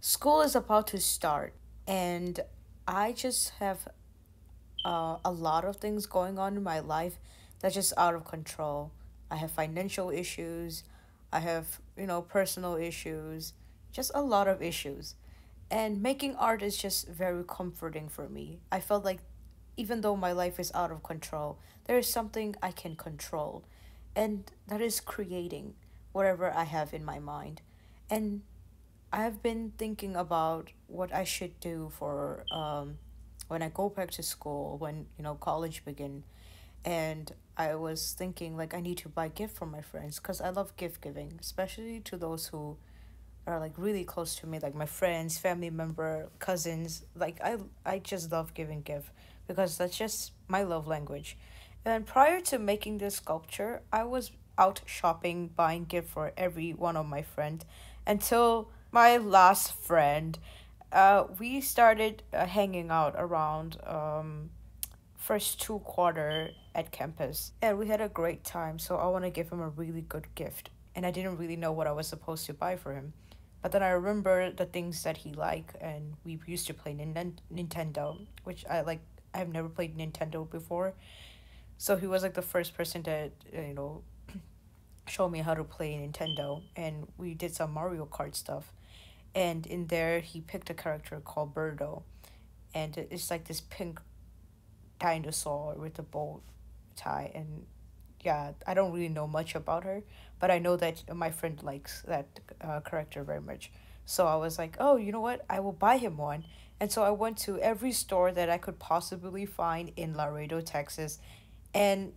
School is about to start, and I just have a lot of things going on in my life that's just out of control. I have financial issues, I have, personal issues, just a lot of issues. And making art is just very comforting for me. I felt like even though my life is out of control, there is something I can control, and that is creating whatever I have in my mind. And I've been thinking about what I should do for when I go back to school, when college begin, and I was thinking like I need to buy gift for my friends because I love gift giving, especially to those who are like really close to me, like my friends, family member, cousins. Like I just love giving gift because that's just my love language. And prior to making this sculpture, I was out shopping, buying gift for every one of my friends until my last friend. We started hanging out around first two quarter at campus, and we had a great time. So I want to give him a really good gift, and I didn't really know what I was supposed to buy for him. But then I remember the things that he liked, and we used to play Nintendo, which I like. I've never played Nintendo before, so he was like the first person to show me how to play Nintendo, and we did some Mario Kart stuff. And in there, he picked a character called Birdo, and it's like this pink dinosaur with a bow tie. And yeah, I don't really know much about her, but I know that my friend likes that character very much. So I was like, oh, you know what? I will buy him one. And so I went to every store that I could possibly find in Laredo, Texas, and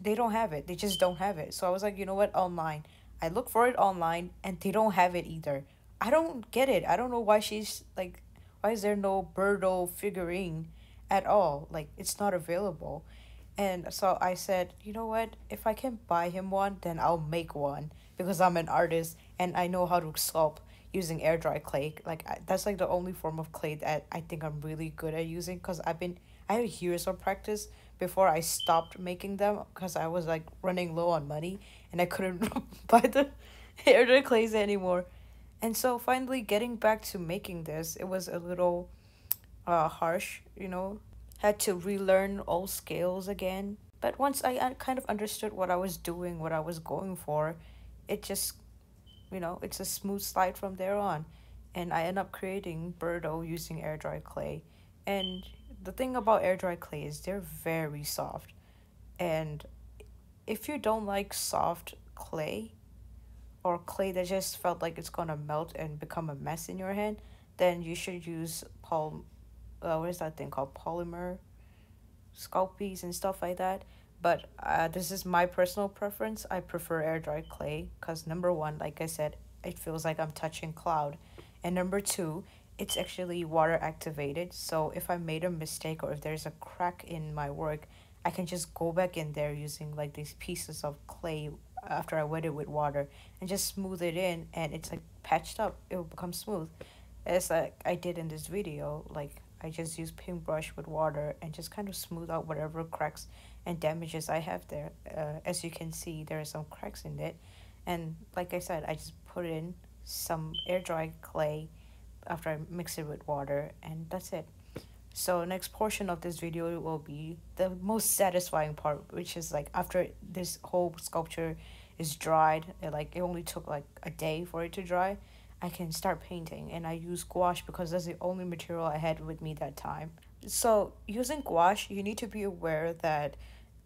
they don't have it. They just don't have it. So I was like, you know what? Online. I look for it online, and they don't have it either. I don't get it. I don't know why she's like, why is there no Birdo figurine at all? Like, it's not available. And so I said, you know what? If I can buy him one, then I'll make one because I'm an artist and I know how to sculpt using air dry clay. Like that's like the only form of clay that I think I'm really good at using because I had years of practice before I stopped making them because I was like running low on money and I couldn't buy the air dry clays anymore. And so finally getting back to making this, it was a little harsh, had to relearn all skills again. But once I kind of understood what I was doing, what I was going for, it just, it's a smooth slide from there on. And I end up creating Birdo using air dry clay. And the thing about air dry clay is they're very soft. And if you don't like soft clay or clay that just felt like it's gonna melt and become a mess in your hand, then you should use what is that thing called, polymer sculpies and stuff like that. But this is my personal preference. I prefer air dry clay because number one, like I said, it feels like I'm touching cloud, and number two, it's actually water activated. So if I made a mistake or if there's a crack in my work, I can just go back in there using like these pieces of clay after I wet it with water and just smooth it in, and it's like patched up. It will become smooth. As like I did in this video, like I just use paintbrush with water and just kind of smooth out whatever cracks and damages I have there. As you can see, there are some cracks in it. And like I said, I just put in some air dry clay after I mix it with water, and that's it. So next portion of this video will be the most satisfying part, which is like after this whole sculpture is dried, like it only took like a day for it to dry. I can start painting, and I use gouache because that's the only material I had with me that time. So using gouache, you need to be aware that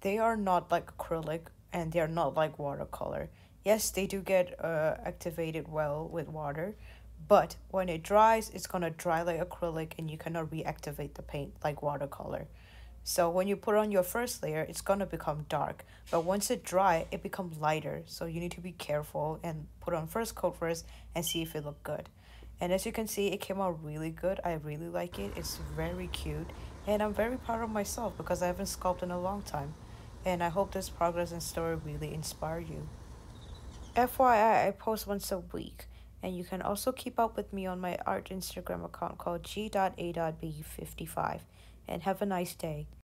they are not like acrylic and they are not like watercolor. Yes, they do get activated well with water, but when it dries, it's gonna dry like acrylic and you cannot reactivate the paint like watercolor. So when you put on your first layer, it's gonna become dark. But once it dry, it becomes lighter. So you need to be careful and put on first coat first and see if it look good. And as you can see, it came out really good. I really like it. It's very cute. And I'm very proud of myself because I haven't sculpted in a long time. And I hope this progress and story really inspire you. FYI, I post once a week. And you can also keep up with me on my art Instagram account called G.A.B 55. And have a nice day.